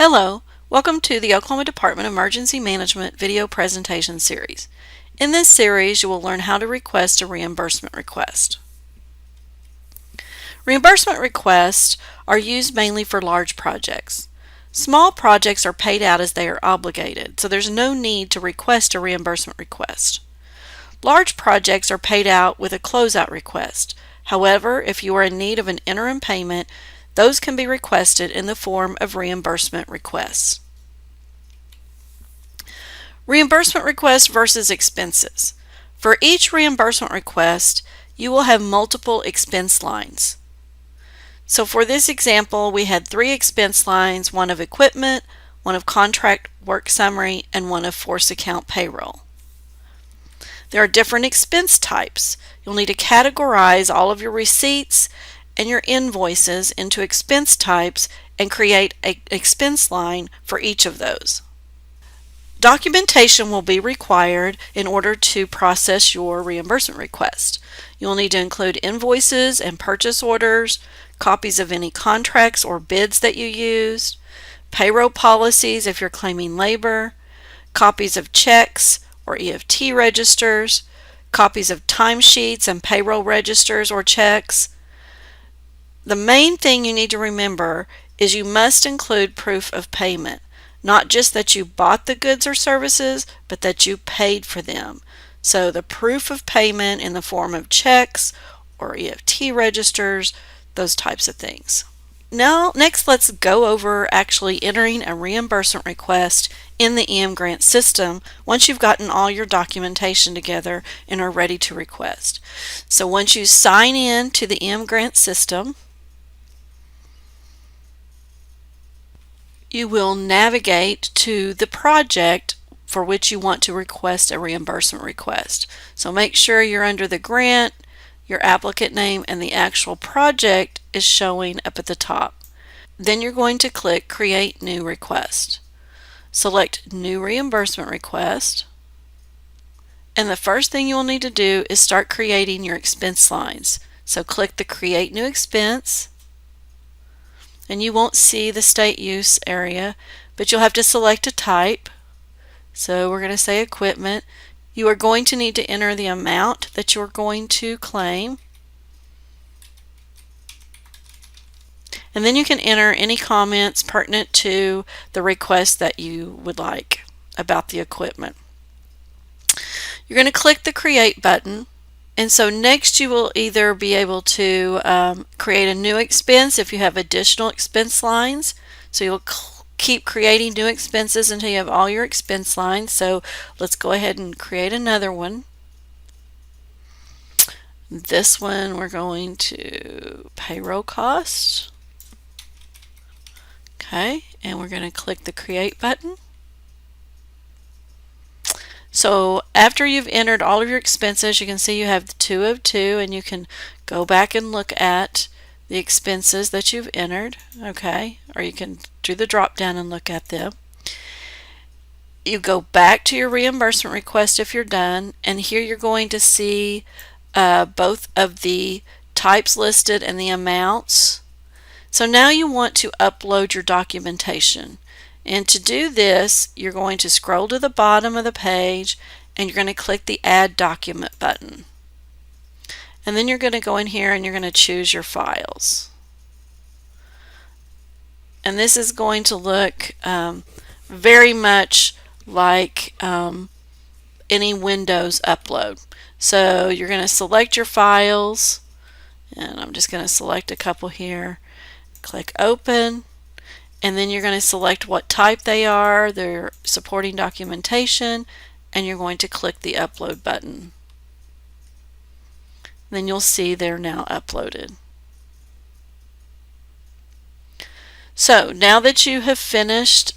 Hello, welcome to the Oklahoma Department of Emergency Management video presentation series. In this series, you will learn how to request a reimbursement request. Reimbursement requests are used mainly for large projects. Small projects are paid out as they are obligated, so there's no need to request a reimbursement request. Large projects are paid out with a closeout request. However, if you are in need of an interim payment, those can be requested in the form of reimbursement requests. Reimbursement requests versus expenses. For each reimbursement request, you will have multiple expense lines. So for this example, we had 3 expense lines, one of equipment, one of contract work summary, and one of force account payroll. There are different expense types. You'll need to categorize all of your receipts and your invoices into expense types and create an expense line for each of those. Documentation will be required in order to process your reimbursement request. You'll need to include invoices and purchase orders, copies of any contracts or bids that you used, payroll policies if you're claiming labor, copies of checks or EFT registers, copies of timesheets and payroll registers or checks. The main thing you need to remember is you must include proof of payment, not just that you bought the goods or services, but that you paid for them. So the proof of payment in the form of checks or EFT registers, those types of things. Now, next let's go over actually entering a reimbursement request in the EM grant system once you've gotten all your documentation together and are ready to request. So once you sign in to the EM grant system, you will navigate to the project for which you want to request a reimbursement request. So make sure you're under the grant, your applicant name, and the actual project is showing up at the top. Then you're going to click Create New Request. Select New Reimbursement Request. And the first thing you will need to do is start creating your expense lines. So click the Create New Expense. And you won't see the state use area, but you'll have to select a type. So we're going to say equipment. You are going to need to enter the amount that you're going to claim. And then you can enter any comments pertinent to the request that you would like about the equipment. You're going to click the Create button. And so next you will either be able to create a new expense if you have additional expense lines. So you'll keep creating new expenses until you have all your expense lines. So let's go ahead and create another one. This one we're going to payroll costs. Okay, and we're going to click the Create button. So after you've entered all of your expenses, you can see you have the 2 of 2, and you can go back and look at the expenses that you've entered, okay, or you can do the drop down and look at them. You go back to your reimbursement request if you're done, and here you're going to see both of the types listed and the amounts. So now you want to upload your documentation. And to do this, you're going to scroll to the bottom of the page and you're going to click the Add Document button. And then you're going to go in here and you're going to choose your files. And this is going to look very much like any Windows upload. So you're going to select your files, and I'm just going to select a couple here. Click Open. And then you're going to select what type they are, their supporting documentation, and you're going to click the Upload button. Then you'll see they're now uploaded. So now that you have finished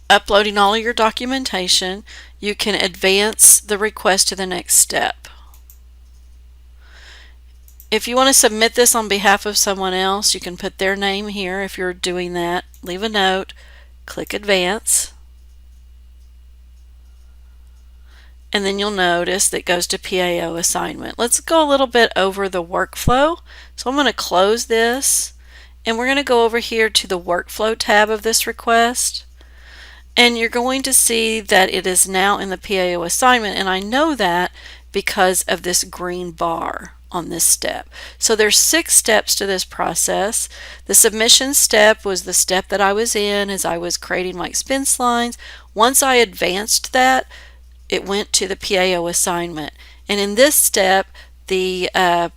uploading all of your documentation, you can advance the request to the next step. If you want to submit this on behalf of someone else, you can put their name here if you're doing that. Leave a note, click Advance, and then you'll notice that it goes to PAO assignment. Let's go a little bit over the workflow. So I'm going to close this, And we're going to go over here to the workflow tab of this request. And you're going to see that it is now in the PAO assignment, and I know that because of this green bar on this step. So there's 6 steps to this process. The submission step was the step that I was in as I was creating my expense lines. Once I advanced that, it went to the PAO assignment. And in this step, the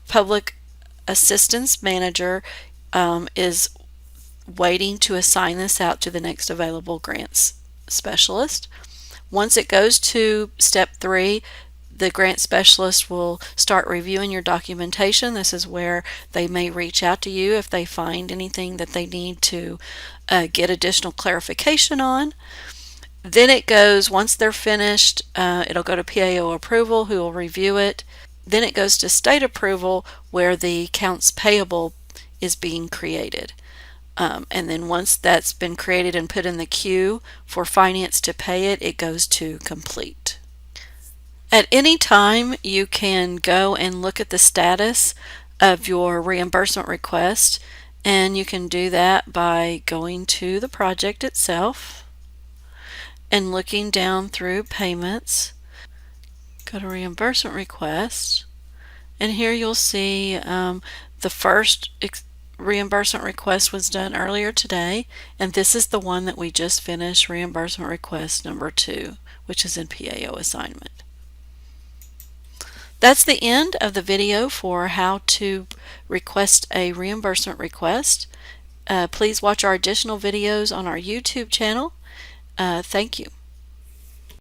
public assistance manager is waiting to assign this out to the next available grants specialist. Once it goes to step 3, the grant specialist will start reviewing your documentation. This is where they may reach out to you if they find anything that they need to get additional clarification on. Then it goes, once they're finished, it'll go to PAO approval, who will review it. Then it goes to state approval, where the accounts payable is being created. And then once that's been created and put in the queue for finance to pay it, it goes to complete. At any time, you can go and look at the status of your reimbursement request, and you can do that by going to the project itself and looking down through payments. Go to reimbursement request, and here you'll see the first reimbursement request was done earlier today, and this is the one that we just finished, reimbursement request number 2, which is in PAO assignment. That's the end of the video for how to request a reimbursement request. Please watch our additional videos on our YouTube channel. Thank you.